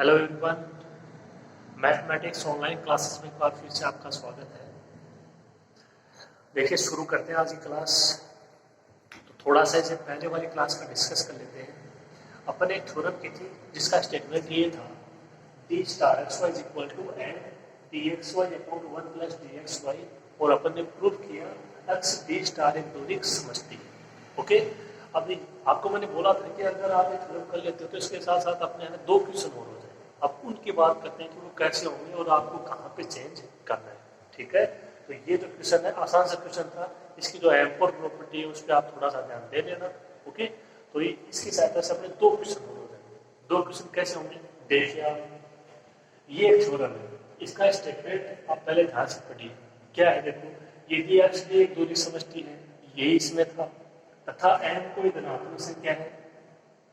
Hello everyone, mathematics online classes में एक बार फिर से आपका स्वागत है। देखिए, शुरू करते हैं आज की क्लास। तो थोड़ा सा इसे पहले वाली क्लास का डिस्कस कर लेते हैं। अपन एक थ्योरम की थी जिसका स्टेटमेंट ये था, D star x Y is equal to N D x Y upon one plus D x Y, और अपन ने प्रूव किया एक्स डी स्टार एक दूरी समझती है। ओके, अभी आपको मैंने बोला था कि अगर आप एक थ्योरम कर लेते हो तो इसके साथ साथ अपने यहाँ दो क्वेश्चन और हो जाए। अब उनकी बात करते हैं कि वो कैसे होंगे और आपको कहाँ पे चेंज करना है। ठीक है, तो ये जो क्वेश्चन है आसान सा क्वेश्चन था। इसकी जो एम्पर प्रॉपर्टी है उस पर आप थोड़ा सा ध्यान दे लेना। ओके, तो इसकी सहायता से अपने दो क्वेश्चन हो जाएंगे। दो क्वेश्चन कैसे होंगे देखिए आप। ये एक थ्योरम है, इसका स्टेटमेंट आप पहले ध्यान से पढ़िए। क्या है देखो, यदि एक्स डी एक दूरी समष्टि है, यही इसमें था, तथा एम कोई धनात्मक संख्या है,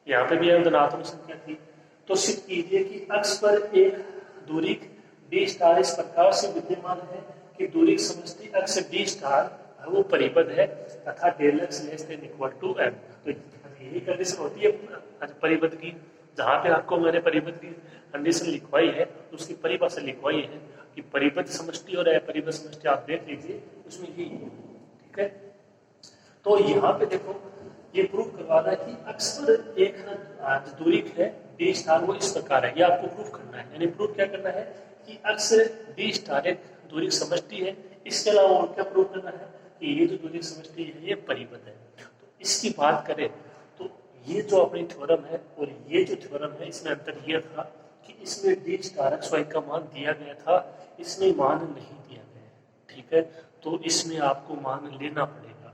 यहाँ पे भी एम धनात्मक संख्या थी, तो सिद्ध कीजिए कि अक्ष पर एक दूरी डी स्टार इस प्रकार से विद्यमान है कि दूरी समष्टि अक्ष डी स्टार वो परिबद्ध है तथा del X less than equal to M. तो यही कंडीशन होती है परिबद्ध की। जहाँ पे आपको मैंने परिबद्ध की कंडीशन लिखवाई है तो उसकी परिभाषा लिखवाई है कि परिबद्ध समष्टि और अपरिबद्ध समष्टि आप देख लीजिए, उसमें यही है। ठीक है, तो यहाँ पे देखो, ये प्रूव करवाना है कि अक्ष पर एक दूरी है डी स्टार वो इस प्रकार है, ये आपको प्रूव करना है। यानी प्रूव क्या करना है कि अक्ष डी स्टार एक दूरी समष्टि है। इसके अलावा और क्या प्रूव करना है कि ये जो दूरी समष्टि है ये परिबद्ध है। तो इसकी बात करें तो ये जो अपनी थ्योरम है और ये जो थ्योरम है, इसमें अंतर यह था कि इसमें डी स्टार एक्स वाई का मान दिया गया था, इसमें मान नहीं दिया गया है। ठीक है, तो इसमें आपको मान लेना पड़ेगा।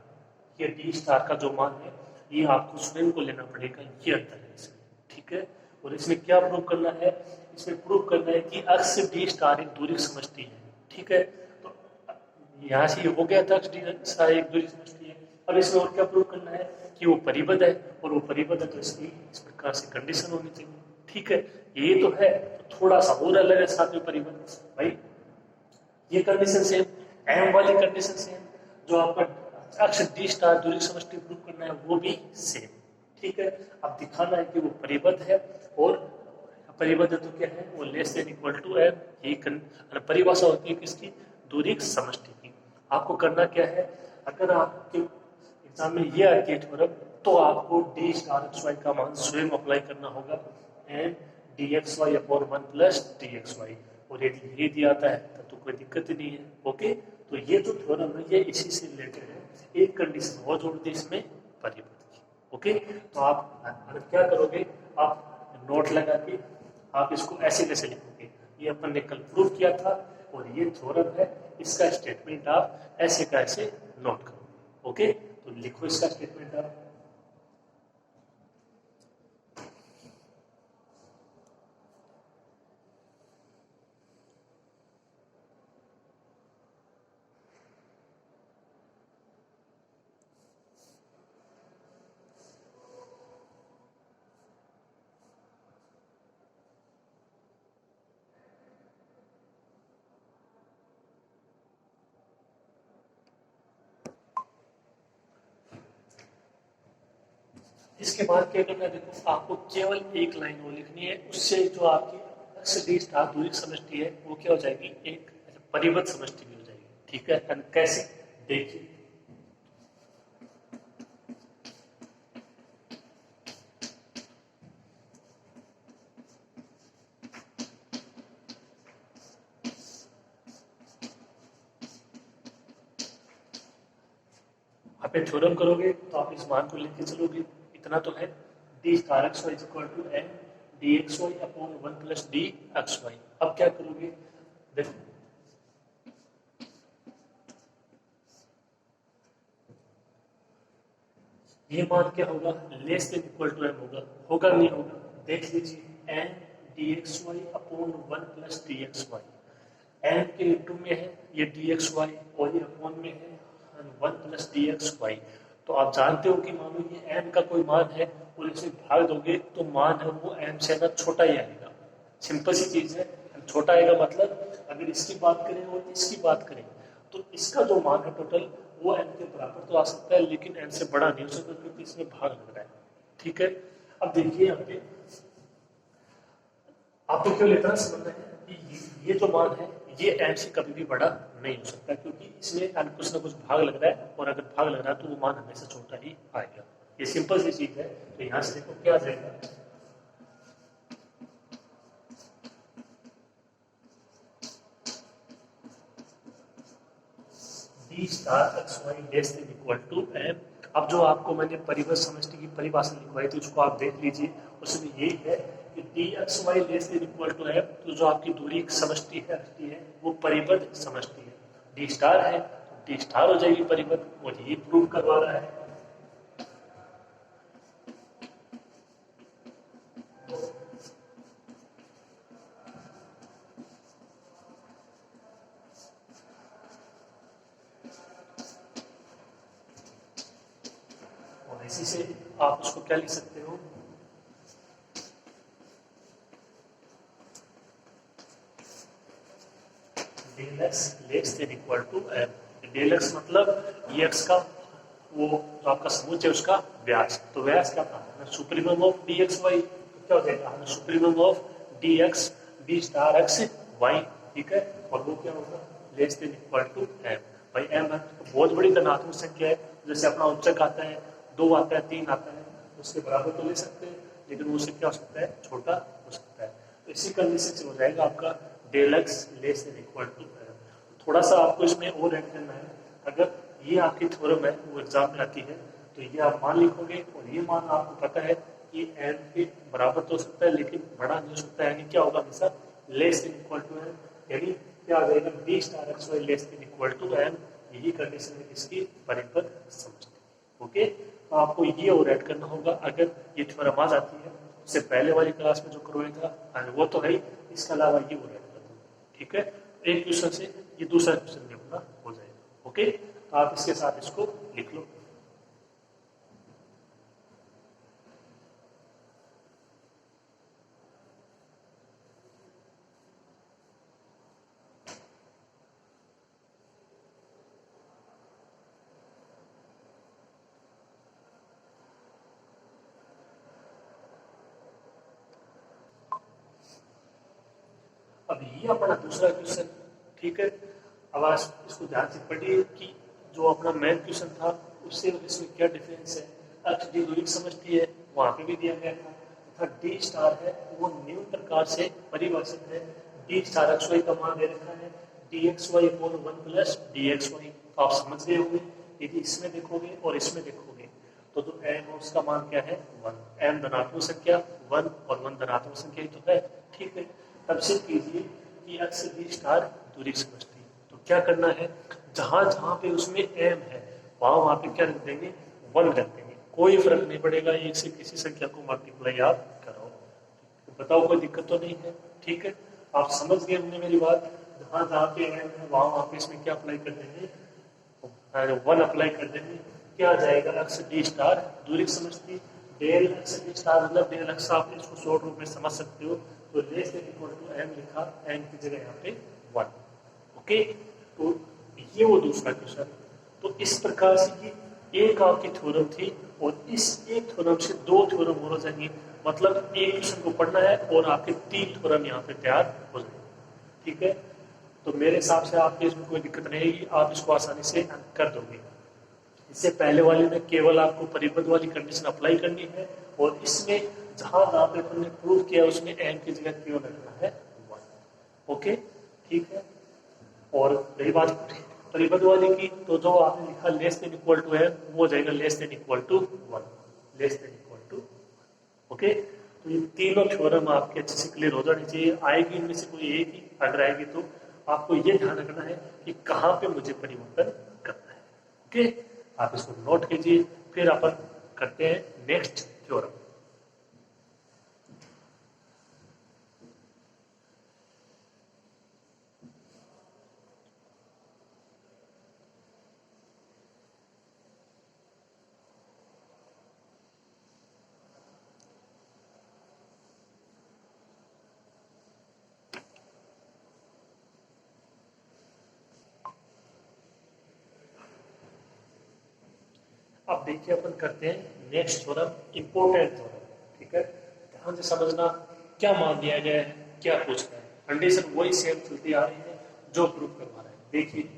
ये डी स्टार का जो मान है ये आपको स्वयं को लेना पड़ेगा, ये अंतर है इसमें। ठीक है, और इसमें क्या प्रूव करना है, इसमें प्रूव करना है कि अक्ष से डी स्टार एक दूरी समझती है। ठीक है, तो यहाँ से हो गया था डी स्टार एक दूरी समझती है। अब इसमें और क्या प्रूव करना है कि वो परिबद्ध है, और वो परिबद्ध है तो इसकी इस प्रकार से कंडीशन होनी चाहिए। ठीक है, ये तो है, तो थोड़ा सा और अलग है साथ में परिबद्ध भाई। ये कंडीशन सेम, एम वाली कंडीशन सेम, जो आपका अक्ष डी स्टार दूरी समष्टि प्रूव करना है वो भी सेम। ठीक है, अब दिखाना है कि वो परिबद्ध है, और परिबद्ध तो क्या है, वो less than equal to M. यही परिभाषा होती है किसकी, दूरी समष्टि की। आपको करना क्या है, अगर आपके एग्जाम में ये आती है थ्योरम, तो आपको डी स्टार एक्स वाई का मान स्वयं अप्लाई करना होगा, and D x Y upon one plus D x Y. और यदि ये दिया आता है तब तो कोई दिक्कत ही नहीं है। ओके, तो ये जो थ्योरम है ये इसी से रिलेटेड है। एक कंडीशन और जोड़ दी इसमें परिबद्ध की। ओके, तो आप क्या करोगे, आप नोट लगा के आप इसको ऐसे कैसे लिखोगे, ये अपन ने कल प्रूव किया था, और ये थ्योरम है, इसका स्टेटमेंट आप ऐसे का ऐसे नोट करोगे। ओके, तो लिखो इसका स्टेटमेंट आप। इसके बाद क्या करना है, देखो आपको केवल एक लाइन वो लिखनी है, उससे जो आपकी अक्ष डी स्टार दूरी समष्टि है वो क्या हो जाएगी, एक परिबद्ध समष्टि भी हो जाएगी। ठीक है, कैसे देखिए, आप एक थ्योरम करोगे तो आप इस मान को लिख के चलोगे। इतना तो है, D star x Y is equal to N D x Y upon one plus D x Y. अब क्या करोगे, देखो ये मान क्या होगा, less than equal to M होगा, होगा नहीं होगा, देख लीजिए, N D x Y upon one plus D x Y. N के इंटू में है ये डी एक्स वाई, और ये अपॉन में है one plus D x Y. तो आप जानते हो कि मानो ये एम का कोई मान है और इसे भाग दोगे तो मान है वो एम से ना छोटा ही आएगा। सिंपल सी चीज है, छोटा आएगा मतलब अगर इसकी बात करें और इसकी बात करें तो इसका जो मान है टोटल वो एन के बराबर तो आ सकता है, लेकिन एन से बड़ा नहीं हो सकता क्योंकि इसमें भाग लग रहा है। ठीक है, अब देखिए यहाँ पे आपको केवल इतना समझना है कि ये जो मान है ये एम से कभी भी बड़ा नहीं हो सकता, क्योंकि इसमें कुछ ना कुछ भाग लग रहा है, और अगर भाग लग रहा है तो वो मान हमेशा छोटा ही आएगा। ये सिंपल सी चीज है। तो यहां से देखो क्या आ जाएगा, D star x Y less than equal to M. अब जो आपको मैंने परिवर्त समष्टि की परिभाषा लिखवाई थी उसको आप देख लीजिए, उसमें यही है कि D x Y less than equal to M. तो जो आपकी दूरी एक समष्टि है वो परिवर्त समष्टि है। डी स्टार है तो डी स्टार हो जाएगी परिवर्त, और यही प्रूव करवा रहा है। और इसी से आप उसको क्या लिख सकते हो, del X less than equal to M. Del X मतलब ये एक्स का वो जो आपका समुच्चय है उसका व्यास। तो व्यास क्या था, supremum of D x Y. तो क्या हो जाएगा, हमें supremum of D X D star x Y, ठीक है। और वो क्या होगा, less than equal to M. भाई एम है तो बहुत बड़ी धनात्मक संख्या है, जैसे अपना उच्चक आता है 2 आता है 3 आता है, उसके बराबर तो ले सकते हैं, लेकिन वो उससे क्या हो सकता है, छोटा हो सकता है। तो इसी कंडीशन से हो जाएगा आपका del X less than equal to M. थोड़ा सा आपको इसमें और ऐड करना है, अगर ये आपकी थ्योरम है वो एग्जाम में आती है तो ये आप मान लिखोगे, और ये मान आपको पता है कि एम के बराबर तो हो सकता है लेकिन बड़ा नहीं हो सकता है, यानी क्या होगा हमेशा less than equal to M, यानी क्या आ जाएगा D star x Y less than equal to M. यही कंडीशन है इसकी परिपथ समझते। ओके, तो आपको ये और ऐड करना होगा अगर ये थ्योरम आ जाती है। उससे पहले वाली क्लास में जो करवाया था वो तो है ही, इसके अलावा ये और ऐड कर दो, ठीक है। एक क्वेश्चन से ये दूसरा क्वेश्चन भी अपना हो जाएगा। ओके, तो आप इसके साथ इसको लिख लो। अब ये अपना दूसरा क्वेश्चन, ठीक है। अब आज इसको ध्यान से पढ़िए कि जो अपना मेन क्वेश्चन था उससे इसमें क्या डिफरेंस है। एक्स डी दूरी समझती है, वहां पे भी दिया गया था तथा डी स्टार है वो निम्न प्रकार से परिभाषित है। डी स्टार एक्स वाई का मान दे रखा है D x Y upon 1 plus D x Y. तो आप समझ गए होंगे, यदि इसमें देखोगे और इसमें देखोगे तो जो एम है उसका मान क्या है 1। एम धनात्मक संख्या 1 और 1 धनात्मक संख्या ही तो है, ठीक है। तब से कीजिए कि एक्स डी स्टार दूरी समझती है, तो क्या करना है, जहां जहां पे उसमें एम है वहां पे क्या रख देंगे 1 रख देंगे, कोई फर्क नहीं पड़ेगा, एक से किसी संख्या को मल्टीप्लाई आप कराओ। तो बताओ कोई दिक्कत तो नहीं है, ठीक है। आप समझ गए हमने मेरी बात, जहां जहां पे एम है वहां पे इसमें क्या अप्लाई कर देंगे 1 अप्लाई कर देंगे। क्या आ जाएगा एक्स डी स्टार दूरी समझती, डेल एक्स डी स्टार मतलब डेल एक्स, आप इसको शॉर्ट रूप में समझ सकते हो। तो less than equal to M लिखा, एम की जगह यहाँ पे 1। ओके, तो ये वो दूसरा क्वेश्चन। तो इस प्रकार से कि एक आपकी थ्योरम थी और इस एक थ्योरम से 2 थ्योरम हो जाएंगे, मतलब एक क्वेश्चन को पढ़ना है और आपके 3 थ्योरम यहाँ पे तैयार हो जाएंगे, ठीक है। तो मेरे हिसाब से आपके इसमें कोई दिक्कत नहीं आएगी, आप इसको आसानी से कर दोगे। इससे पहले वाले में केवल आपको परिपथ वाली कंडीशन अप्लाई करनी है, और इसमें जहां जहां पे अपन ने प्रूव किया उसमें एम की जगह क्यों रखना है 1। ओके, ठीक है। और रही बात परिपथ वाली की, तो जो आपने लिखा लेस देन इक्वल टू है वो हो जाएगा less than equal to 1, less than equal to. Okay, तो ये तीनों थ्योरम आपके अच्छे से क्लियर हो जानी चाहिए। आएगी इनमें से कोई एक ही, अगर आएगी तो आपको ये ध्यान रखना है कि कहाँ पे मुझे परिवर्तन करना है। ओके, आप इसको नोट कीजिए, फिर अपन करते हैं नेक्स्ट थ्योरम। अब देखिए अपन करते हैं नेक्स्ट थ्योरम, इंपॉर्टेंट थ्योरम, ठीक है। ध्यान से समझना क्या मान दिया गया है। क्या पूछ रहा है, कंडीशन वही सेम चलती आ रही है जो प्रूव करवा रहा है। देखिए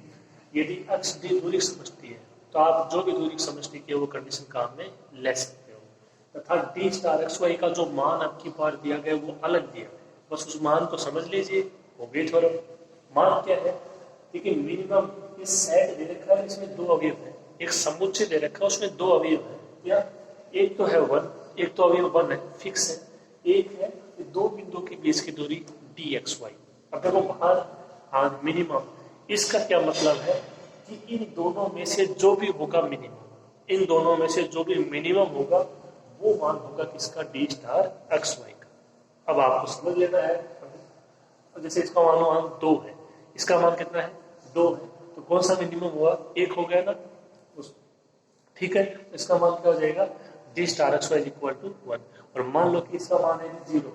यदि अक्ष डी दूरी समझती है तो आप जो भी दूरी समझती है वो कंडीशन काम में ले सकते हो, तथा डी स्टार एक्स वाई का जो मान आपकी बार दिया गया वो अलग दिया है, बस उस मान को समझ लीजिए, वो भी थोड़ा मान क्या है। देखिए मिनिमम इस सेट दे रखा है, इसमें दो अवयव है, एक समुच्चय दे रखा है उसमें दो अवयव है, या एक तो है वन, एक तो अवयव वन है फिक्स है, एक है दो बिंदु के बीच की दूरी डी एक्स वाई। अब देखो बाहर हाँ मिनिमम, इसका क्या मतलब है कि इन दोनों में से जो भी होगा मिनिमम, इन दोनों में से जो भी मिनिमम होगा वो मान होगा किसका, डी स्टार एक्स वाई का। अब आपको समझ लेना है, जैसे इसका मान लो मान दो है, इसका मान कितना है, दो है, तो कौन सा मिनिमम हुआ, एक हो गया ना उस, ठीक है, तो इसका मान क्या हो जाएगा, D star x Y equal to one. और मान लो कि इसका मान है जीरो,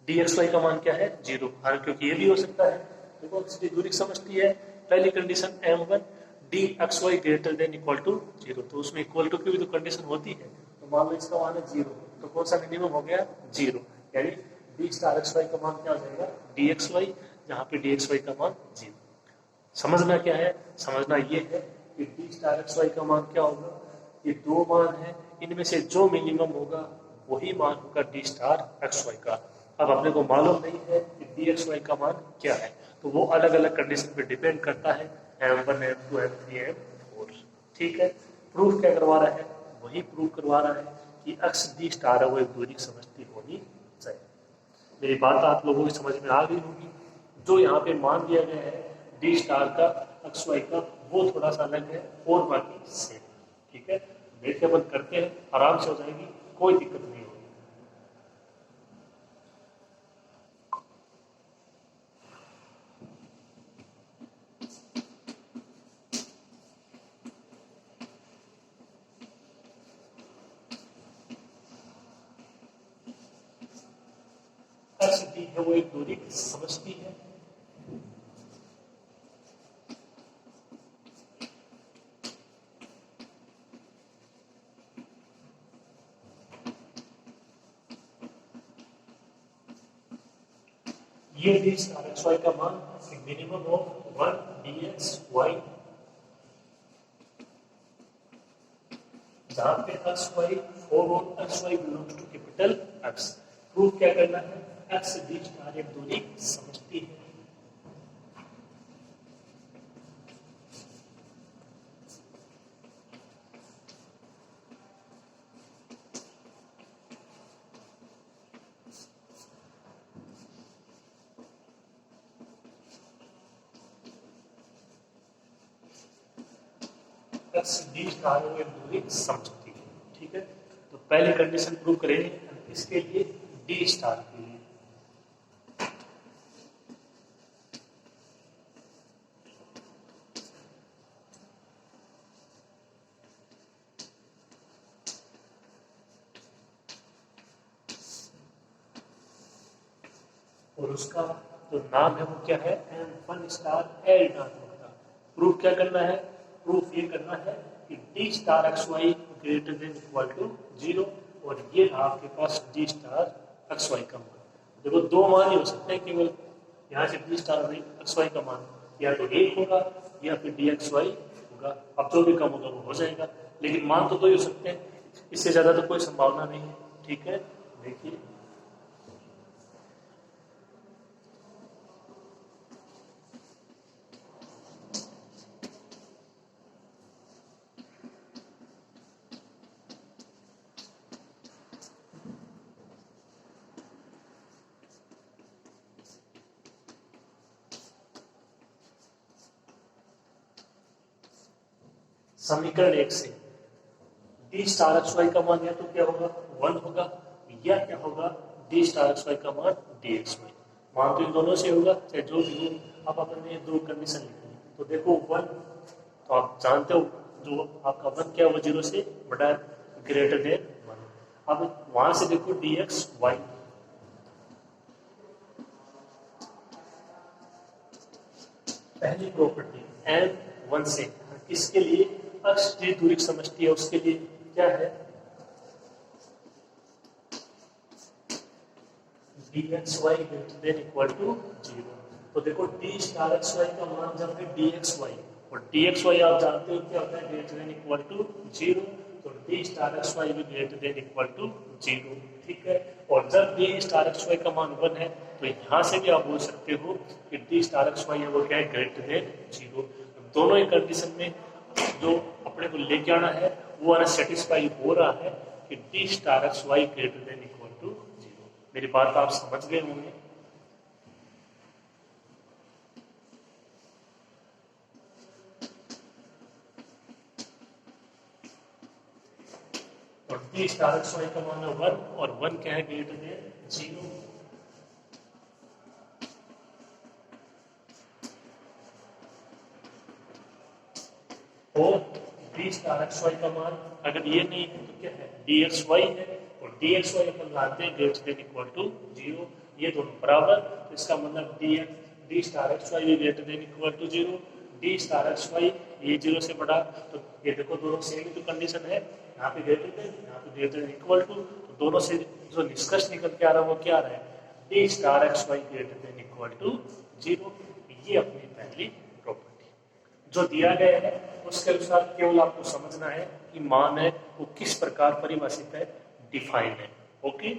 डी एक्स वाई का मान क्या है जीरो, हाँ क्योंकि ये भी हो सकता है। देखो इसकी दूरी समझती है, पहली condition M one D x Y greater than equal to zero, तो उसमें इक्वल टू की भी तो कंडीशन होती है, तो मान लो इसका मान है जीरो, तो कौन सा मिनिमम हो गया जीरो, यानी डी स्टार एक्स वाई का मान क्या हो जाएगा डी एक्स वाई, जहाँ पे डी एक्स वाई का मान जीरो। समझना क्या है, समझना ये है कि डी स्टार एक्स वाई का मान क्या होगा, ये दो मान है, इनमें से जो मिनिमम होगा वही मान होगा डी स्टार एक्स वाई का। अब अपने को मालूम नहीं है कि डी एक्स वाई का मान क्या है, तो वो अलग अलग कंडीशन पे डिपेंड करता है, M1 M2 M3 M4, ठीक है। प्रूफ क्या करवा रहा है, वही प्रूफ करवा रहा है कि अक्ष डी स्टार है वो एक दूरी समझती होनी चाहिए। मेरी बात आप लोगों की समझ में आ गई होगी, जो यहाँ पे मान दिया गया है डी स्टार का एक्स वाई का वो थोड़ा सा अलग है और बाकी सेम, ठीक है। देखिए अपन करते हैं, आराम से हो जाएगी, कोई दिक्कत नहीं होगी। एक्स डी है वो एक दूरी समझती है, ये डी स्टार एक्स वाई का मान minimum of one D x Y, जहां पे एक्स वाई फोर और X Y belongs to capital X. Proof क्या करना है, एक्स डी स्टार एक दूरी समझती है, एक्स डी स्टार एक दूरी समझती है, ठीक है। तो पहली कंडीशन प्रूव करेंगे इसके लिए डी स्टार के लिए, और उसका जो नाम है वो क्या है, M1 स्टार एल ऋणात्मक का। प्रूफ क्या करना है, प्रूफ ये करना है कि D star x Y greater than equal to zero, और ये आपके पास डी स्टार एक्स वाई का मान। देखो दो मान ही हो सकते हैं केवल, यहाँ से डी स्टार एक्स वाई का मान या तो एक होगा या फिर डी एक्स वाई होगा, अब जो भी कम होगा वो हो जाएगा, लेकिन मान तो दो ही हो सकते हैं, इससे ज्यादा तो कोई संभावना नहीं है, ठीक है। देखिए समीकरण एक से डी स्टार एक्स वाई का मान या तो क्या होगा वन होगा, या क्या होगा डी स्टार एक्स वाई का मान डी एक्स वाई, मान तो इन दोनों से होगा चाहे जो भी हो। अब अपन ने दो कंडीशन लिखी, तो देखो वन तो आप जानते हो जो आपका वन क्या वो जीरो से बड़ा ग्रेटर देन वन। अब वहां से देखो डी एक्स वाई, पहली प्रॉपर्टी एन वन से किसके लिए अक्ष डी दूरी समझती है, उसके लिए क्या है D x Y greater than equal to 0। तो देखो डी स्टार एक्स वाई का मान जब है डी एक्स वाई, और डी एक्स वाई आप जानते हो क्या होता है, ग्रेटर देन इक्वल टू 0। तो डी स्टार एक्स वाई भी ग्रेटर देन इक्वल टू 0। ठीक है, और जब डी स्टार एक्स वाई का मान 1 है तो यहाँ से भी आप बोल सकते हो कि डी स्टार एक्स वाई है वो क्या है, ग्रेटर देन 0। दोनों ही कंडीशन में जो अपने को लेके आना है वो आना सेटिस्फाई हो रहा है कि D star x Y greater than equal to 0। मेरी बात आप समझ गए होंगे। और डी स्टार एक्स वाई का मान है 1, और 1 क्या है, ग्रेटर देन 0। और डी स्टार एक्स वाई का मान अगर ये नहीं है तो क्या है, डी एक्स वाई है, और डी एक्स वाई अपन लाते हैं ग्रेटर देन इक्वल टू 0। ये दोनों बराबर, तो इसका मतलब डी स्टार एक्स वाई भी greater than equal to 0। D star x Y ये 0 से बड़ा, तो ये देखो दोनों सेम ही तो कंडीशन है, यहाँ पे ग्रेटर देन, यहाँ पे ग्रेटर देन इक्वल टू। तो दोनों से जो निष्कर्ष निकल के आ रहा है वो क्या आ रहा है, D star x Y greater than equal to 0। ये अपनी पहली प्रॉपर्टी जो दिया गया है उसके अनुसार केवल आपको समझना है कि मान है वो किस प्रकार परिभाषित है, डिफाइन है। ओके,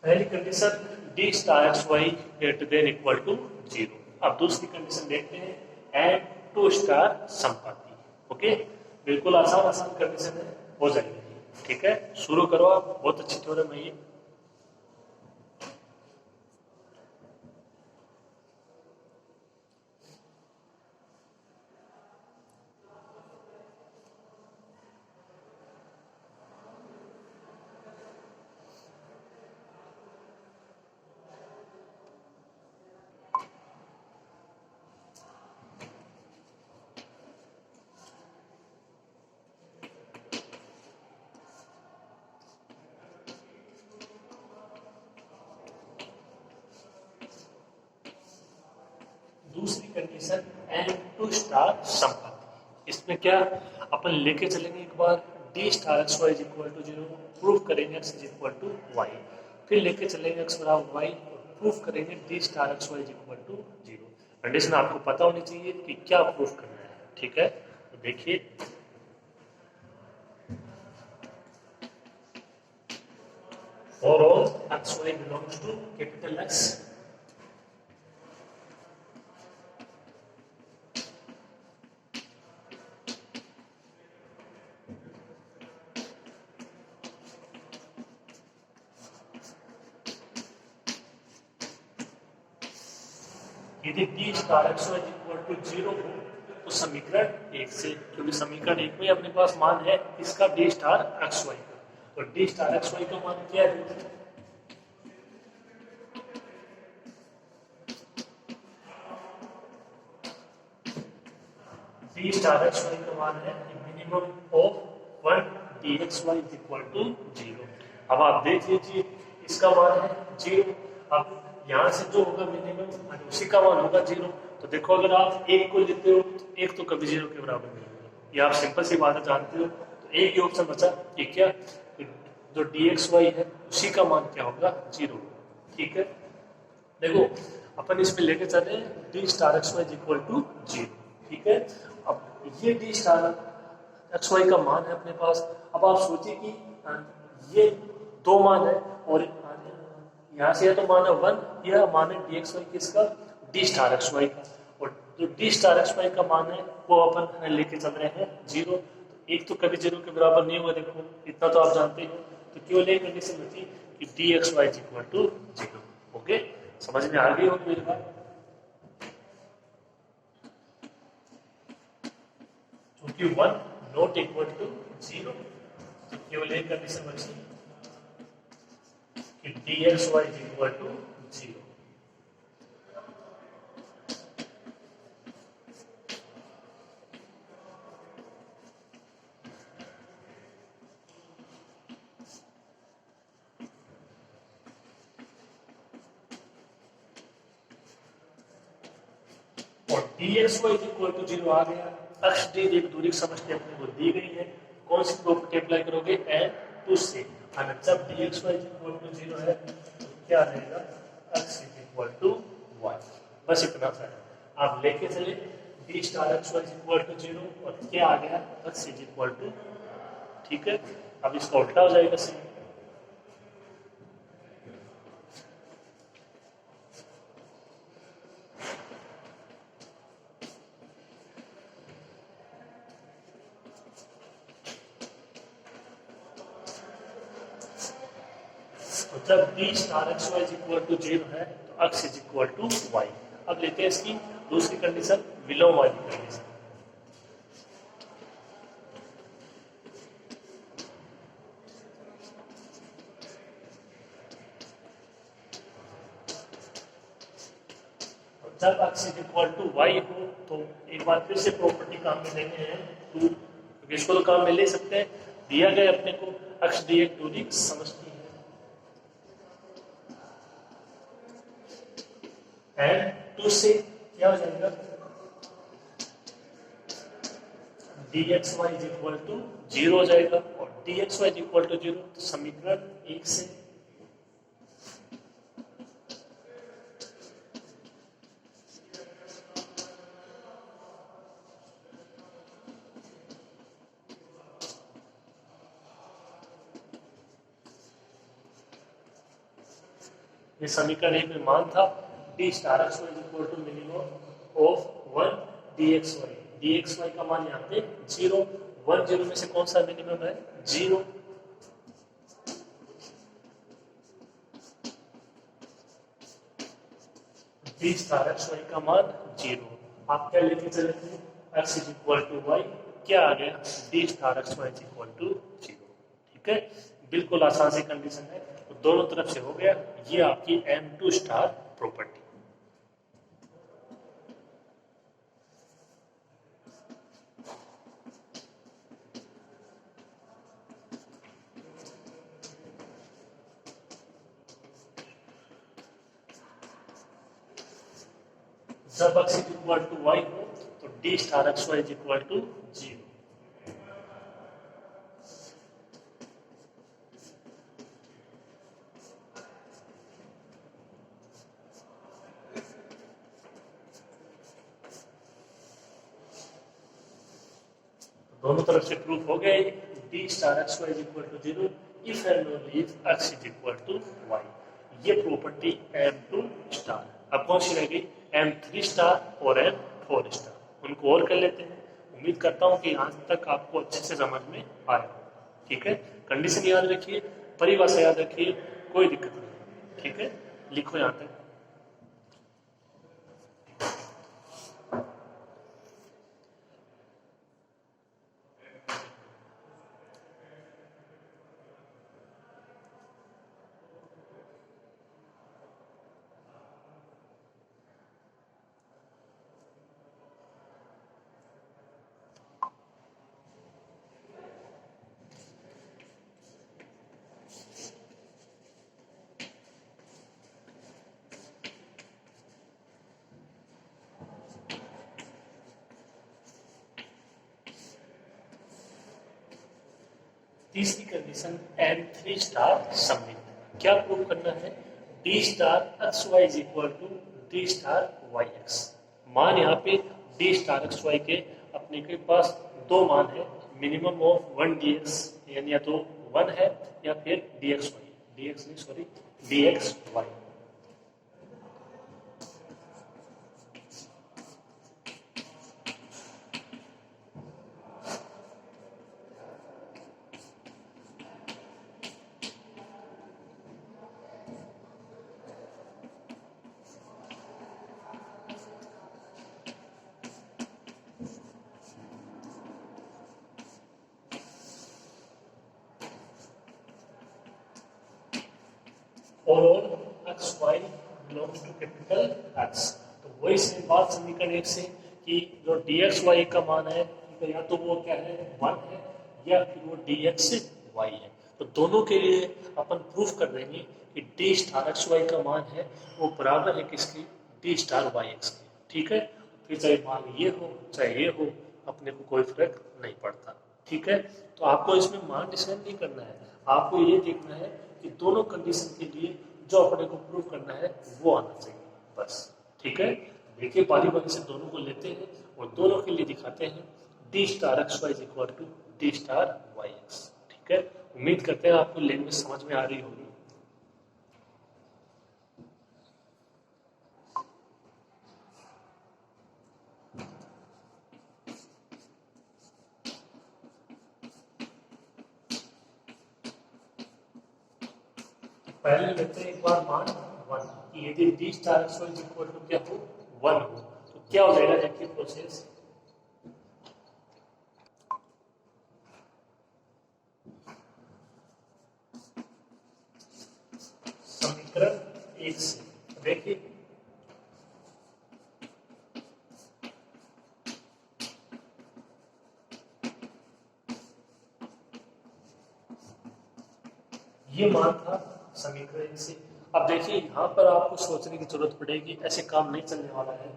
पहली condition D star x Y greater than equal to 0। अब दूसरी कंडीशन देखते हैं, एंड टू स्टार संपाती। ओके, बिल्कुल आसान आसान कंडीशन है, हो जाएगी। ठीक है, शुरू करो आप, बहुत अच्छी थ्योरम है ये। दूसरी कंडीशन एन टू स्टार संपाती। इसमें क्या अपन लेके चलेंगे, एक बार D star x Y is equal to 0, prove करेंगे X is equal to Y, फिर लेके चलेंगे एक्स बराबर वाई और प्रूव करेंगे D star x Y is equal to 0। Condition आपको पता होनी चाहिए कि क्या प्रूव करना है। ठीक है, तो देखिए for all x Y belongs to capital X, यदि D star x Y equal to 0 हो तो समीकरण 1 से, क्योंकि समीकरण 1 में अपने पास मान है इसका डी स्टार एक्स वाई का, तो डी स्टार एक्स वाई का मान क्या है, डी स्टार एक्स वाई का मान है minimum of 1 D x Y is equal to 0। अब आप देख लीजिए इसका मान है 0, अब यहाँ से जो होगा मिनिमम उसी का मान होगा 0। तो देखो अगर आप एक को लेते हो तो एक तो कभी 0 के बराबर नहीं होगा, ये आप सिंपल सी बात जानते हो। तो एक ही ऑप्शन बचा कि क्या, जो डी एक्स वाई है उसी का मान क्या होगा, 0। ठीक है, देखो अपन इसमें लेके चले D star x Y equal to 0। ठीक है, अब ये डी स्टार एक्स वाई का मान है अपने पास। अब आप सोचिए कि ये दो मान है और यहाँ से या तो मान है 1 या मान है डी एक्स वाई किसका, डी स्टार एक्स वाई का, और जो डी स्टार एक्स वाई का मान है वो अपन लेके चल रहे हैं 0। तो एक तो कभी 0 के बराबर नहीं होगा, देखो इतना तो आप जानते हो। तो केवल एक कंडीशन बची कि D x Y equal to 0। Okay, समझ में आ गई होगी मेरी बात। क्योंकि 1 नॉट इक्वल टू 0, तो केवल एक कंडीशन बची कि D x Y is equal to 0। और dxy इज इक्वल टू 0 आ गया। अक्ष डी एक दूरी समझते अपने को दी गई है, कौन सी प्रॉपर्टी अप्लाई करोगे, n टू से। और जब dxy इज इक्वल टू 0 है तो क्या रहेगा, x is equal to y। बस इतना सा है, आप लेके चले d star x is equal to 0 और क्या आ गया, x इज इक्वल टू। ठीक है, अब इसका उल्टा हो जाएगा सही। तो जब d star x Y is equal to 0 है तो x is equal to y। अब लेते हैं इसकी दूसरी कंडीशन, विलोम वाली कंडीशन। जब x is equal to y हो तो एक बार फिर से प्रॉपर्टी काम में लेते हैं टू, क्योंकि इसको तो काम में ले सकते हैं, दिया गया अपने को x डी एक दूरी समझती है। एंड टू से क्या हो जाएगा, dxy इज इक्वल टू 0 हो जाएगा और dxy इज इक्वल टू 0, तो समीकरण 1 से ये समीकरण 1 में मान था d star x is equal to minimum of 1 dxy। dxy का मान यहाँ पे 0, 1 0 में से कौन सा मिनिमम है, 0। d स्टार x का मान 0। आप क्या लेके चले थे, x is equal to y, क्या आ गया, d star x is equal to 0। ठीक है, बिल्कुल आसान सी कंडीशन है, तो दोनों तरफ से हो गया। ये आपकी m2 स्टार प्रॉपर्टी। जब x is equal to y हो तो d star x is equal to 0। दोनों तरफ से प्रूफ हो गया, d star x is equal to 0 if and only if x is equal to y। ये प्रॉपर्टी m2 स्टार। अब कौन सी रह गई, m3 स्टार और m4 स्टार। उनको और कर लेते हैं। उम्मीद करता हूं कि आज तक आपको अच्छे से समझ में आया। ठीक है, कंडीशन याद रखिए, परिभाषा याद रखिए, कोई दिक्कत नहीं। ठीक है, लिखो यहां तक। तीसरी कंडीशन m3 स्टार सममित। क्या प्रूव करना है, d star x Y is equal to d star Y X. मान यहाँ पे d स्टार एक्स वाई के अपने के पास दो मान है, मिनिमम ऑफ 1 dx, यानी या तो 1 है या फिर dx वाई, dx नहीं सॉरी dx वाई। और x y belongs to capital x। तो वही से बात समीकरण 1 से कि जो dx y का मान है, तो या तो वो क्या है 1 है या फिर वो dx y है। तो दोनों के लिए अपन प्रूफ कर देंगे कि d स्टार x y का मान है वो बराबर है किसकी, d स्टार y x के। ठीक है, फिर चाहे मान ये हो चाहे ये हो, अपने को कोई फर्क नहीं पड़ता। ठीक है, तो आपको इसमें मान डिसाइड नहीं करना है, आपको ये देखना है कि दोनों कंडीशन के लिए जो अपने को प्रूव करना है वो आना चाहिए, बस। ठीक है, देखिए बारी बारी से दोनों को लेते हैं और दोनों के लिए दिखाते हैं D star x Y is equal to D star Y X. ठीक है, उम्मीद करते हैं आपको लैंग्वेज समझ में आ रही होगी। पहले लेते हैं एक बार मान 1 कि यदि D star x Y is equal to क्या हो 1 हो तो क्या हो जाएगा, देखिए प्रोसेस। समीकरण 1 से देखिए ये मान था समीकरण से। अब देखिए यहाँ पर आपको सोचने की जरूरत पड़ेगी, ऐसे काम नहीं चलने वाला है।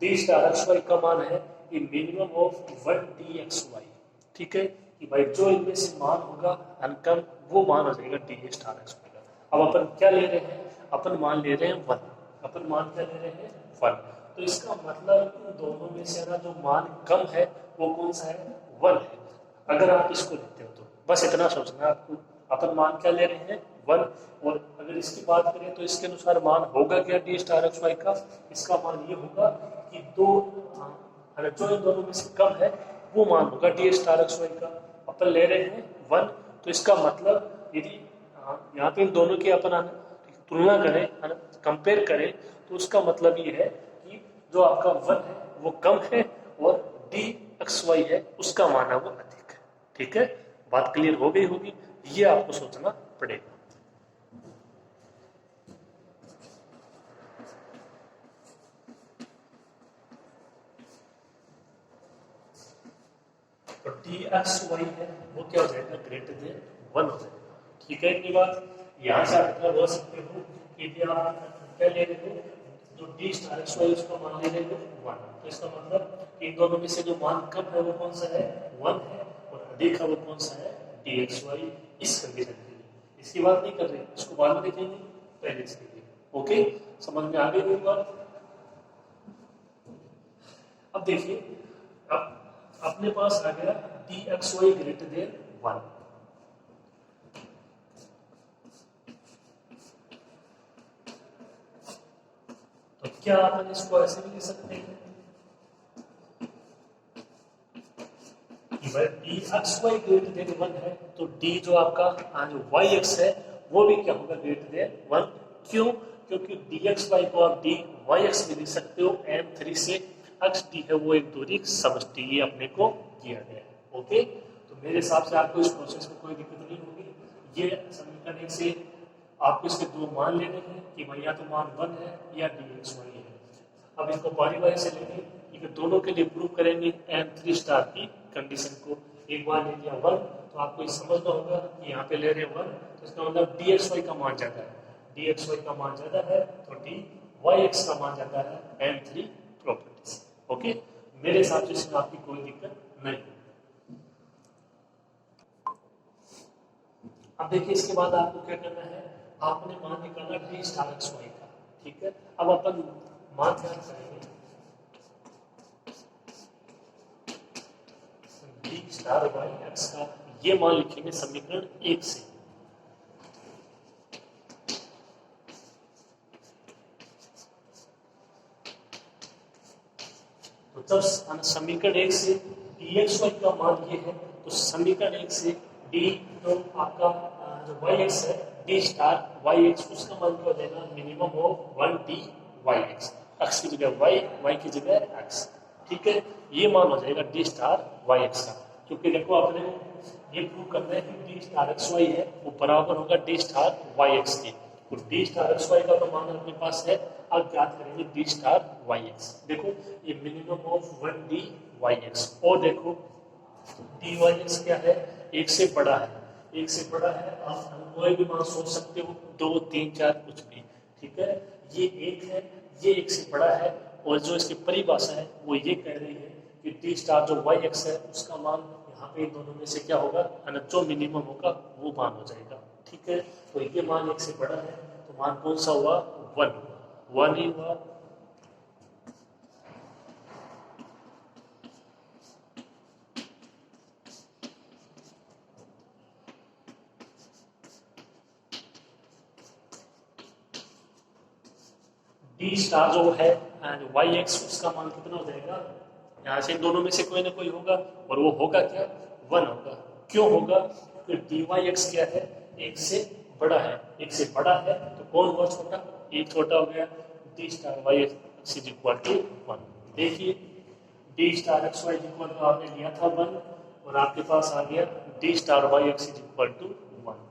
डी स्टार एक्स वाई का मान है कि minimum of 1 D x Y. ठीक है, कि भाई जो इनमें से मान होगा अनकम वो मान हो जाएगा डी स्टार एक्स वाई का। अब अपन क्या ले रहे हैं, अपन मान ले रहे हैं 1, अपन मान क्या ले रहे हैं 1। तो इसका मतलब इन दोनों में से अगर जो मान कम है वो कौन सा है, 1 है। अगर आप इसको लेते हो तो बस इतना सोचना है आपको, अपन मान क्या ले रहे हैं 1। और अगर इसकी बात करें तो इसके अनुसार मान होगा क्या डी स्टार एक्स वाई का, इसका मान ये होगा कि अगर जो इन दोनों में से कम है वो मान होगा डी स्टार एक्स वाई का। अपन ले रहे हैं 1, तो इसका मतलब यदि यहाँ पे इन दोनों की अपन तुलना करें, कंपेयर करें, तो उसका मतलब ये है कि जो आपका 1 है वो कम है और डी एक्स वाई है उसका मान है वो अधिक है। ठीक है, बात क्लियर हो गई होगी, ये आपको सोचना पड़ेगा। तो डी एक्स वाई है वो क्या हो जाएगा, ग्रेटर देन 1 हो जाएगा। ठीक है, इतनी बात यहाँ से आप इतना बोल सकते हो कि यदि आप क्या ले रहे हो, जो डी स्टार एक्स वाई उसका मान ले रहे हो 1, तो इसका मतलब इन दोनों में से जो मान कम है वो कौन सा है, 1 है, और अधिक है वो कौन सा है, डी एक्स वाई। इस कंडीशन के लिए इसकी बात नहीं कर रहे, इसको बाद में देखेंगे, पहले इसके लिए। ओके, समझ में आ गई मेरी बात। अब देखिए, अब अपने पास आ गया D x Y greater than 1। तो क्या अपन इसको ऐसे भी लिख सकते हैं कि भाई D x Y greater than 1 है, तो डी जो आपका जो वाई एक्स है वो भी क्या होगा, ग्रेटर देन 1। क्यों, क्योंकि डी एक्स वाई को आप डी वाई एक्स भी लिख सकते हो, M3 से एक्स डी है वो एक दूरी समष्टि, ये अपने को किया गया है। ओके, तो मेरे हिसाब से आपको इस प्रोसेस में कोई दिक्कत नहीं होगी। ये समीकरण 1 से आपको इसके दो मान लेने हैं कि भाई या तो मान 1 है या डी एक्स वाई है। अब इसको बारी बारी से लेंगे, कि दोनों के लिए प्रूव करेंगे M3 स्टार की कंडीशन को। एक बार ले लिया 1, तो आपको ये समझना होगा कि यहाँ पे ले रहे हैं 1, तो इसका मतलब डी एक्स वाई का मान ज्यादा है, डी एक्स वाई का मान ज्यादा है तो डी वाई एक्स का मान ज्यादा है, M3 प्रॉपर्टीज। ओके, मेरे हिसाब से इसमें आपकी कोई दिक्कत नहीं। अब देखिए इसके बाद आपको क्या करना है, आपने मान निकाला डी स्टार एक्स वाई का। ठीक है, अब अपन मान ध्यान करेंगे डी स्टार वाई एक्स का, ये मान लिखेंगे समीकरण 1 से। तो जब समीकरण 1 से डी एक्स वाई का मान ये है, तो समीकरण 1 से डी जो आपका जो वाई एक्स है डी स्टार वाई एक्स, उसका मान क्या हो जाएगा, minimum of 1 D Y X, X की जगह वाई, वाई की जगह एक्स। ठीक है, ये मान हो जाएगा डी स्टार वाई एक्स का, क्योंकि देखो अपने को ये प्रूव करना है कि डी स्टार एक्स वाई है वो बराबर होगा डी स्टार वाई एक्स के। तो डी स्टार एक्स वाई का तो मान अपने पास है, अब ज्ञात करेंगे डी स्टार वाई एक्स। देखो ये minimum of 1 D Y X, और देखो डी वाई एक्स क्या है, एक से बड़ा है, एक से बड़ा है, आप कोई भी मान सोच सकते हो, 2 3 4 कुछ भी। ठीक है, ये एक है, ये एक से बड़ा है, और जो इसकी परिभाषा है वो ये कह रही है कि डी स्टार जो वाई एक्स है उसका मान यहाँ पे इन दोनों में से क्या होगा, जो मिनिमम होगा वो मान हो जाएगा। ठीक है, तो ये मान एक से बड़ा है तो मान कौन सा हुआ, वन हुआ, वन ही हुआ। डी स्टार जो है एंड वाई एक्स उसका मान कितना हो जाएगा, यहाँ से इन दोनों में से कोई ना कोई होगा और वो होगा क्या, वन होगा। क्यों होगा, क्योंकि डी वाई एक्स क्या है, एक से बड़ा है, एक से बड़ा है तो कौन हुआ छोटा, एक छोटा हो गया। D star Y x is equal to one. देखिए D star x Y is equal to आपने लिया था वन और आपके पास आ गया D star Y x is equal to one.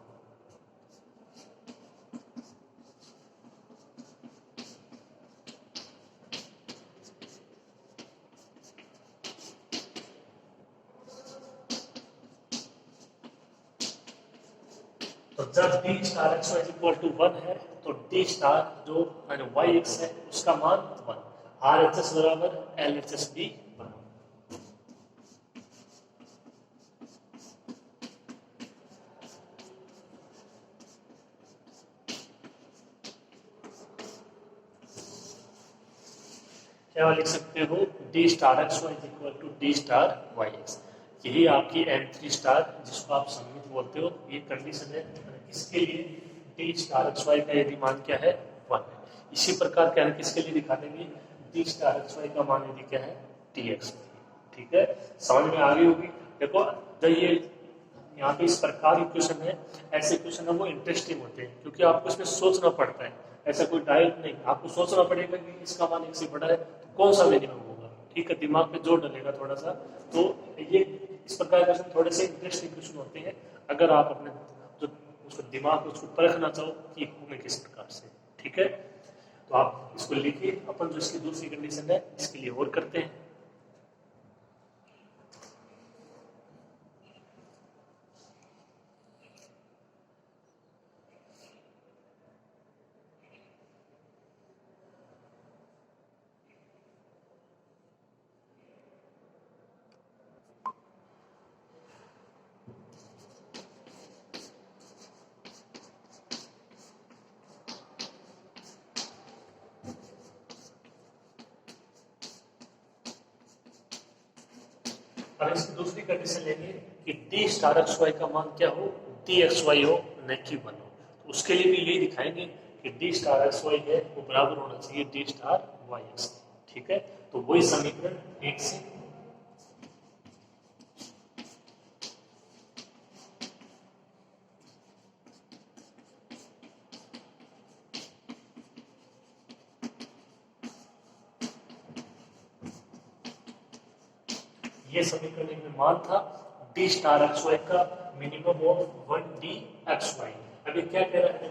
तो जब D star x Y equal to one है तो डी स्टार जो वाई एक्स है उसका मान वन, आर एच एस बराबर एल एच एस बी बराबर। क्या लिख सकते हो, D star x Y equal to D star Y X. यही आपकी M3 स्टार जिसको आप सममित बोलते हो, ये कंडीशन है किसके लिए, डी स्टार एक्स वाई का यदि मान क्या है, वन है। इसी प्रकार क्या किसके लिए दिखा देंगे, डी स्टार एक्स वाई का मान यदि क्या है, टी एक्स। ठीक है, समझ में आ गई होगी। देखो जब ये यहाँ पे इस प्रकार के क्वेश्चन है, ऐसे क्वेश्चन है वो इंटरेस्टिंग होते हैं क्योंकि आपको इसमें सोचना पड़ता है, ऐसा कोई डायरेक्ट नहीं, आपको सोचना पड़ेगा कि इसका मान एक से बड़ा है तो कौन सा मिनिमम होगा। ठीक है, दिमाग पे जोर डलेगा थोड़ा सा। तो ये इस प्रकार के क्वेश्चन थोड़े से इंटरेस्टिंग क्वेश्चन होते हैं अगर आप अपने जो उसको दिमाग को उसको परखना चाहो कि होंगे किस प्रकार से। ठीक है, तो आप इसको लिखिए। अपन जो इसकी दूसरी कंडीशन है इसके लिए और करते हैं। अब इसकी दूसरी कंडीशन लेंगे कि डी स्टार एक्स वाई का मान क्या हो, डी एक्स वाई हो, न कि वन हो। तो उसके लिए भी यही दिखाएंगे कि डी स्टार एक्स वाई है वो बराबर होना चाहिए डी स्टार वाई एक्स। ठीक है, तो वही समीकरण एक से ये समीकरण में मान था डी स्टार एक्स वाई का minimum of one D x Y. अभी क्या कह रहा है,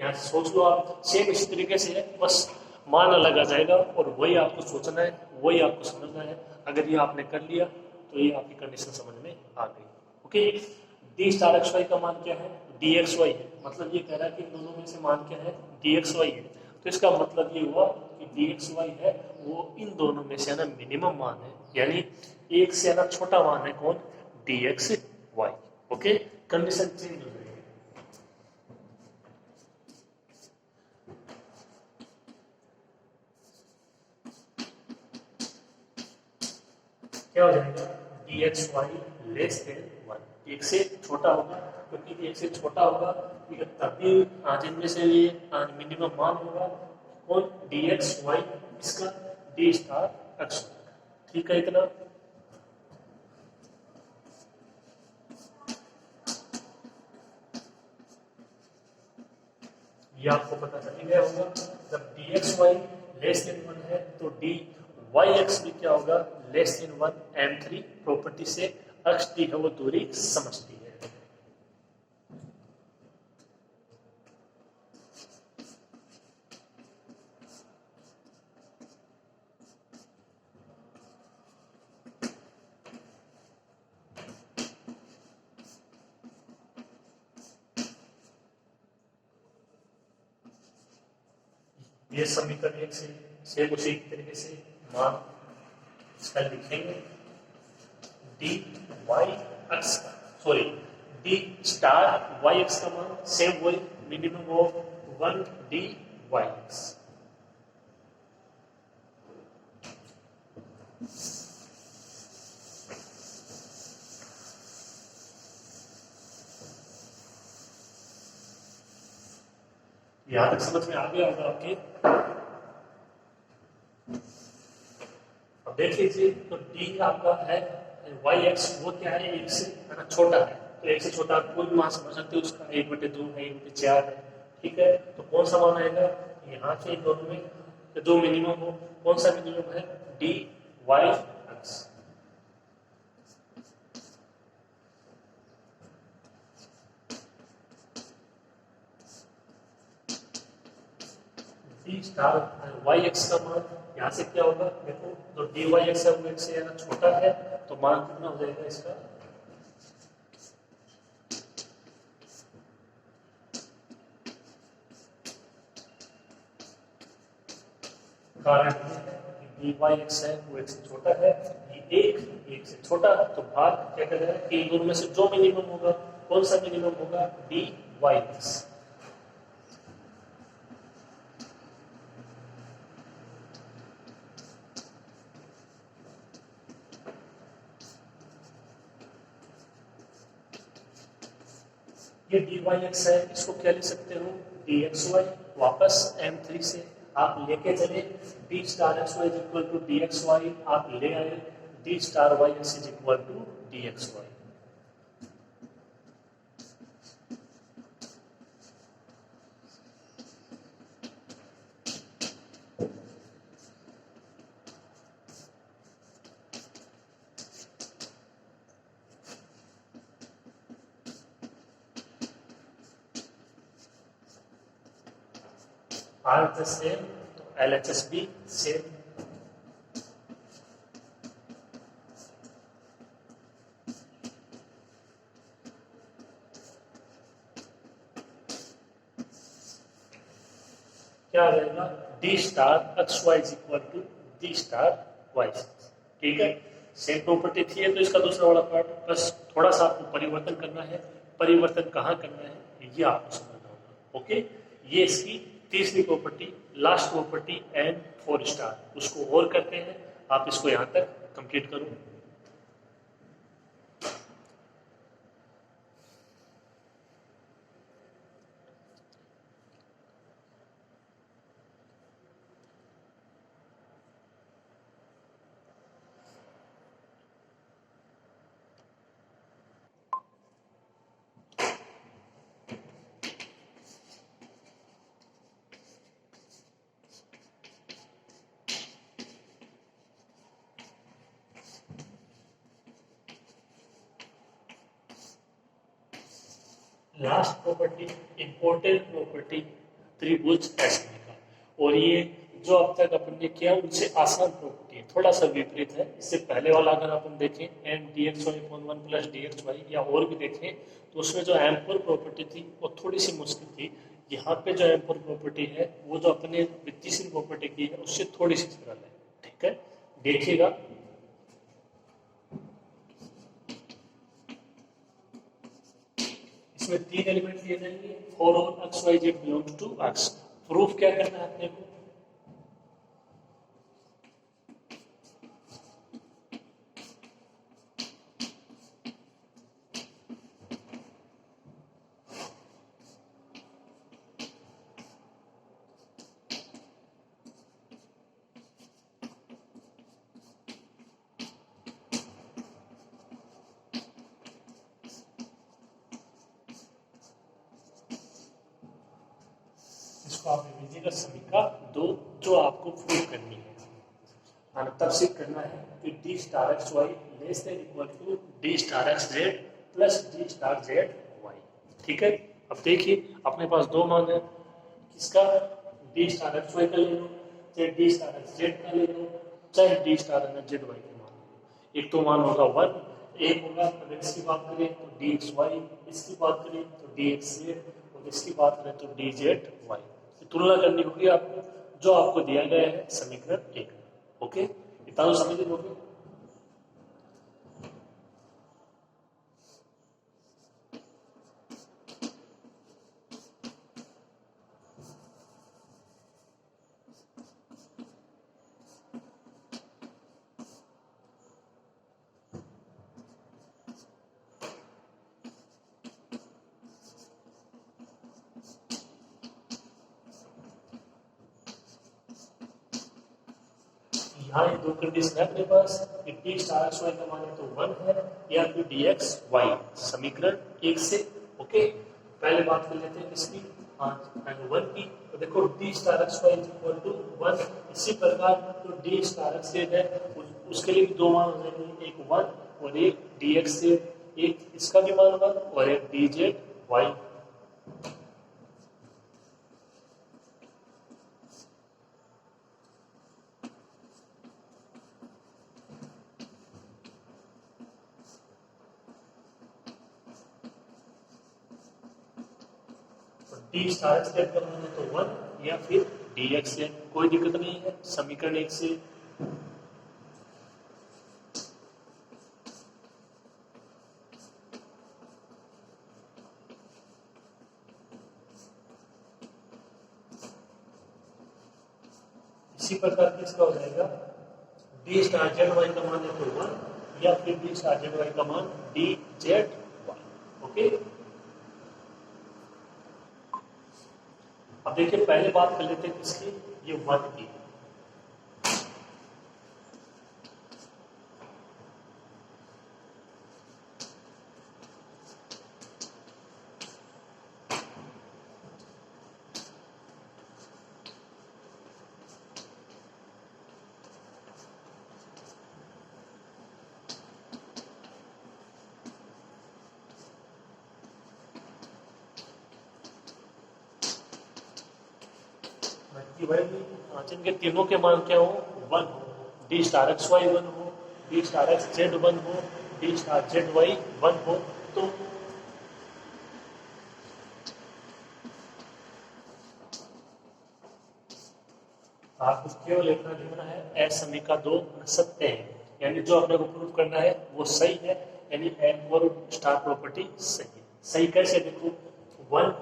यहाँ से सोच लो आप, सेम इसी तरीके से है, बस मान अलग आ जाएगा और वही आपको सोचना है, वही आपको समझना है। अगर ये आपने कर लिया तो ये आपकी कंडीशन समझ में आ गई। Okay, D star x Y का मान क्या है, डी एक्स वाई है, मतलब ये कह रहा है कि इन दोनों में से मान क्या है, डी एक्स वाई है। तो इसका मतलब ये हुआ कि डी एक्स वाई है वो इन दोनों में से ना मिनिमम मान है, यानी एक से अलग छोटा मान है कौन, d x y. Okay, condition change हो जाएगी। क्या हो जाएगा, d x Y less than one, एक से छोटा होगा, क्योंकि एक से छोटा होगा तभी जिनमें से ये मिनिमम मान होगा कौन, डी एक्स वाई, इसका डी स्टार एक्स। ठीक है, इतना ये आपको पता चल गया होगा। जब d x Y less than one है तो डी वाई एक्स भी क्या होगा, less than one. M3 property से अक्ष डी है वो दूरी समझती है। ये समीकरण एक से सेम उसी तरीके से मान इसका लिखेंगे d Y x sorry d star Y x का मान सेम वही minimum of 1 D Y x. यहां तक समझ में आ गया होगा आपके। अब देख लीजिए तो डी आपका है वाई एक्स वो क्या है एक से है ना छोटा है, तो एक से छोटा आप कोई भी मान समझ सकते हो उसका 1/2 है 1/4 है, ठीक है। तो कौन सा मान आएगा यहाँ से इन दोनों में जो मिनिमम हो, कौन सा मिनिमम है d Y x. D star Y x का मान यहाँ से क्या होगा देखो, तो डी वाई एक्स है वो एक से छोटा है, तो मान कितना हो जाएगा इसका कारण डी वाई एक्स है वो एक से छोटा है, एक से छोटा, तो भाग क्या करेगा कि इन दोनों में से जो मिनिमम होगा, कौन सा मिनिमम होगा डी वाई एक्स। ये डी वाई एक्स है, इसको क्या लिख सकते हो डी एक्स वाई, वापस M3 से आप लेके चले D star x Y is equal to d x y, आप ले आए d star Y x is equal to d x y. Are the same, तो LHS भी सेम। क्या आ जाएगा D star x Y is equal to D star y, ठीक है। सेम प्रॉपर्टी थी है तो इसका दूसरा वाला पार्ट, बस थोड़ा सा आपको परिवर्तन करना है। परिवर्तन कहाँ करना है ये आपको समझना होगा, ओके। ये इसकी तीसरी property, last property N4 star, उसको और करते हैं। आप इसको यहां तक कंप्लीट करो। लास्ट प्रॉपर्टी इंपॉर्टेंट प्रॉपर्टी त्रिभुज एसबी का, और ये जो अब तक अपन ने किया उनसे आसान प्रॉपर्टी है, थोड़ा सा विपरीत है। इससे पहले वाला अगर अपन देखें m d x Y upon 1 plus D x y या और भी देखें तो उसमें जो M4 प्रॉपर्टी थी वो थोड़ी सी मुश्किल थी। यहाँ पे जो M4 प्रॉपर्टी है वो जो अपने तीसरी प्रॉपर्टी की है उससे थोड़ी सी सरल है, ठीक है। देखिएगा इसमें 3 एलिमेंट दिए जाएंगे, for all x y z belongs to x. Proof क्या करना है अपने को, इसको आप लीजिएगा समीका 2 जो आपको प्रूव करनी है, तब सिद्ध करना है कि D star x Y less than equal to D star x z plus d star z y, ठीक है। अब देखिए अपने पास दो मान है, किसका डी स्टार एक्स वाई का ले लो, चाहे डी स्टार एक्स जेड का ले लो, चाहे डी स्टार जेड वाई का मान लो। एक तो मान होगा 1, एक होगा अगर इसकी बात करें तो डी एक्स वाई, इसकी बात करें तो डी एक्स जेड, और इसकी बात करें तो डी जेड वाई। तुलना करनी होगी आपको, जो आपको दिया गया है समीकरण 1। ओके, इतना तो समझ लोगे। यहाँ ये दो कंडीशन है अपने पास कि डी स्टार एक्स वाई का मान है तो 1 है या फिर डी एक्स वाई, समीकरण 1 से। ओके, पहले बात कर लेते हैं किसकी, हाँ 1 की। तो देखो d star x Y equal to 1। इसी प्रकार तो डी स्टार एक्स है उसके लिए भी दो मान हो जाएंगे, एक 1 और एक डी एक्स से, एक इसका भी मान 1 और एक d z y. D star x का मान है तो 1 या फिर डी एक्स है, कोई दिक्कत नहीं है समीकरण 1 से। इसी प्रकार किसका हो जाएगा, डी स्टार जेड वाई का मान है तो 1 या फिर डी स्टार जेड वाई का मान डी जेड वाई। ओके, अब देखिए पहले बात कर लेते हैं किसकी, ये 1 की। भाई जिनके तीनों के मान क्या हो, 1 हो, डी स्टार एक्स वाई 1 हो, डी स्टार एक्स जेड 1 हो, डी स्टार जेड वाई 1 हो, तो आपको केवल इतना लिखना है एस समीका 2 सत्य है, यानी जो अपने को प्रूव करना है वो सही है, यानी एन और स्टार प्रॉपर्टी सही है। सही कैसे, देखो 1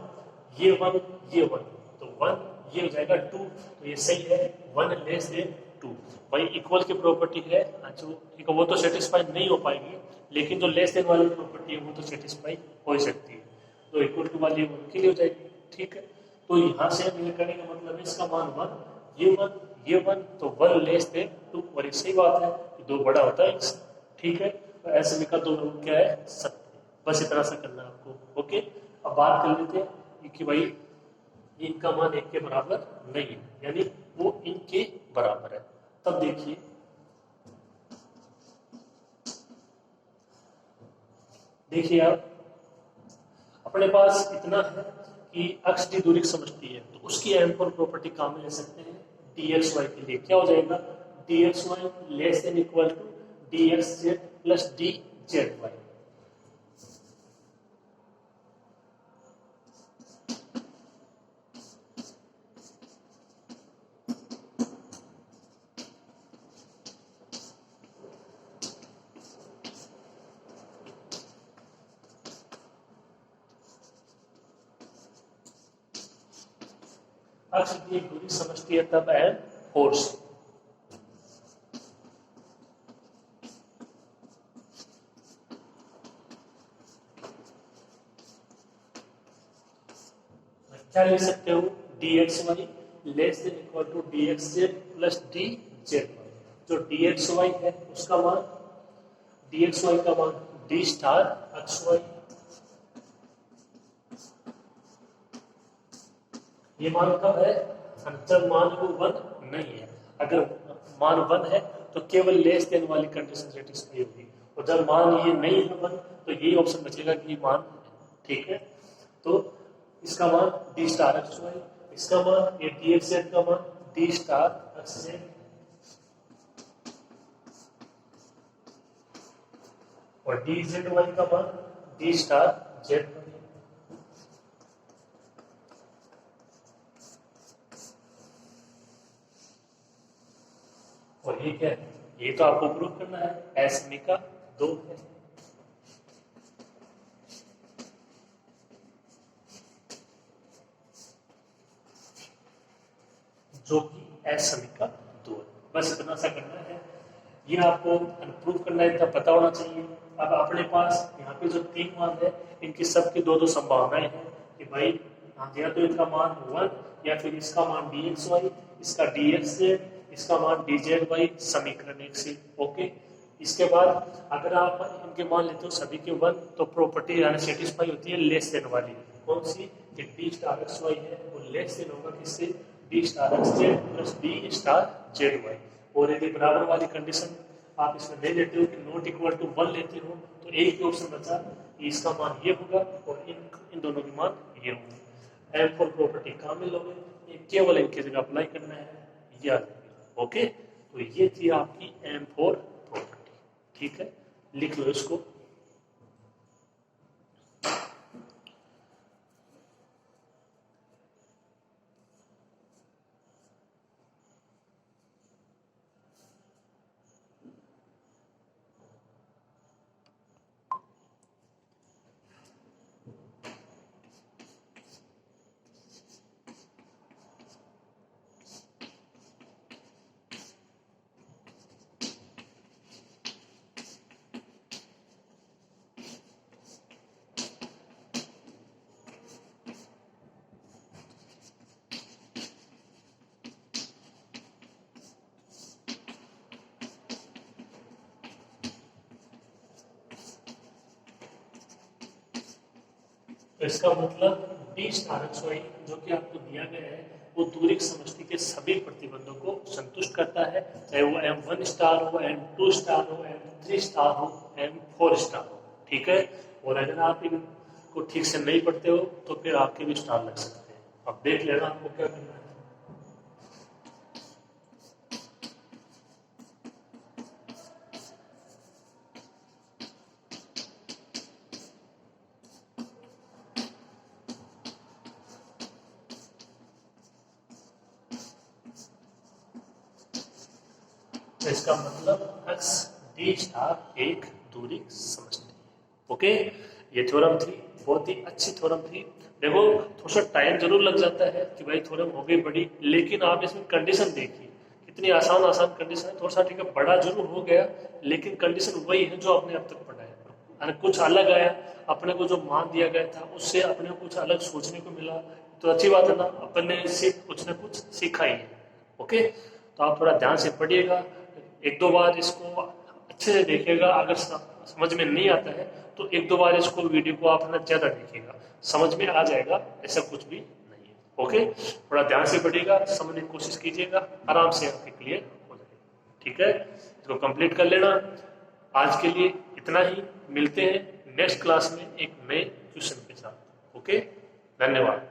ये 1 ये 1, तो 1 ये हो जाएगा 2, तो ये सही है, 1 लेस देन 2। भाई इक्वल की प्रॉपर्टी है जो ठीक है वो तो सेटिस्फाई नहीं हो पाएगी, लेकिन जो लेस देन वाली प्रॉपर्टी है वो तो सेटिस्फाई हो सकती है, तो इक्वल टू वाली उनके लिए हो जाएगी। ठीक है, तो यहाँ से हम ये करने का मतलब है इसका मान 1 ये 1 ये 1, तो 1 लेस देन 2, और ये सही बात है कि 2 बड़ा होता है 1। ठीक है, तो ऐसे लिखा 2 क्या है सत्य, बस इतना सा करना है आपको। ओके, अब बात कर लेते हैं कि भाई इनका मान 1 के बराबर नहीं है, यानी वो इनके बराबर है। तब देखिए देखिए आप अपने पास इतना है कि अक्ष की दूरी समझती है, तो उसकी एम पर प्रॉपर्टी काम में ले सकते हैं डी एक्स वाई के लिए। क्या हो जाएगा, d x Y less than equal to d x z plus d z y. अक्ष की एक दूरी समझती है तब एम फोर्स। क्या लिख सकते हो, d x Y less than equal to d x z plus d z y. जो डी एक्स वाई है उसका मान, डी एक्स वाई का मान डी स्टार एक्स वाई, ये मान कब है, जब मान वो 1 नहीं है। अगर मान 1 है तो केवल लेस देन वाली कंडीशन सेटिस्फाई होगी, और जब मान ये नहीं है 1 तो यही ऑप्शन बचेगा कि मान। ठीक है, तो इसका मान डी स्टार एक्स वाई, इसका मान ये डी एक्स जेड का मान डी स्टार एक्स जेड, और डी जेड वाई का मान डी स्टार जेड। और ये क्या है, ये तो आपको प्रूव करना है, असमिका 2 है, जो कि असमिका 2 है। बस इतना सा करना है, ये आपको प्रूव करना है, इतना पता होना चाहिए। अब अपने पास यहाँ पे जो 3 मान है, इनकी सबकी 2-2 संभावनाएं हैं कि भाई या तो इनका मान 1 या फिर इसका मान dxy, इसका dxz, इसका मान dzy, समीकरण 1 से। ओके, इसके बाद अगर आप इनके मान लेते हो सभी के 1, तो प्रॉपर्टी यानी सेटिस्फाई होती है लेस देन वाली। कौन सी? कि d स्टार xy है वो लेस देन होगा किससे? d star xz plus d star zy। और यदि बराबर वाली कंडीशन आप इसमें नहीं लेते हो कि नॉट इक्वल टू 1 लेते हो, तो एक ही ऑप्शन बचा, इसका मान ये होगा और इन दोनों के मान ये होंगे। M4 प्रॉपर्टी कामिल हो गई, केवल इनकी जगह अप्लाई करना है, ये आ जाएगा। ओके, तो ये थी आपकी M4 प्रॉपर्टी। ठीक है, लिख लो इसको। तो इसका मतलब d स्टार xy जो कि आपको दिया गया है वो दूरिक समष्टि के सभी प्रतिबंधों को संतुष्ट करता है, चाहे वो M1 स्टार हो, M2 स्टार हो, M3 स्टार हो, M4 स्टार हो। ठीक है, और अगर आप इनको ठीक से नहीं पढ़ते हो तो फिर आपके भी स्टार लग सकते हैं। अब देख लेना आपको क्या करना है। तो इसका मतलब x d स्टार एक दूरी समझते हैं। ओके, ये थ्योरम थी, बहुत ही अच्छी थ्योरम थी। देखो थोड़ा सा टाइम जरूर लग जाता है कि भाई थ्योरम हो गई बड़ी, लेकिन आप इसमें कंडीशन देखिए कितनी आसान आसान कंडीशन है। थोड़ा सा ठीक है बड़ा जरूर हो गया, लेकिन कंडीशन वही है जो आपने अब तक पढ़ा है। कुछ अलग आया, अपने को जो मान दिया गया था उससे अपने को कुछ अलग सोचने को मिला, तो अच्छी बात है ना, अपन ने इससे कुछ ना कुछ सीखा ही है। ओके, तो आप थोड़ा ध्यान से पढ़िएगा, 1-2 बार इसको अच्छे से देखिएगा। अगर समझ में नहीं आता है तो 1-2 बार इसको वीडियो को आप ना ज्यादा देखिएगा, समझ में आ जाएगा, ऐसा कुछ भी नहीं है। ओके, थोड़ा ध्यान से पढ़िएगा, समझने की कोशिश कीजिएगा, आराम से आपके क्लियर हो जाएगा। ठीक है, इसको कंप्लीट कर लेना। आज के लिए इतना ही, मिलते हैं नेक्स्ट क्लास में एक नए क्वेश्चन के साथ। ओके, धन्यवाद।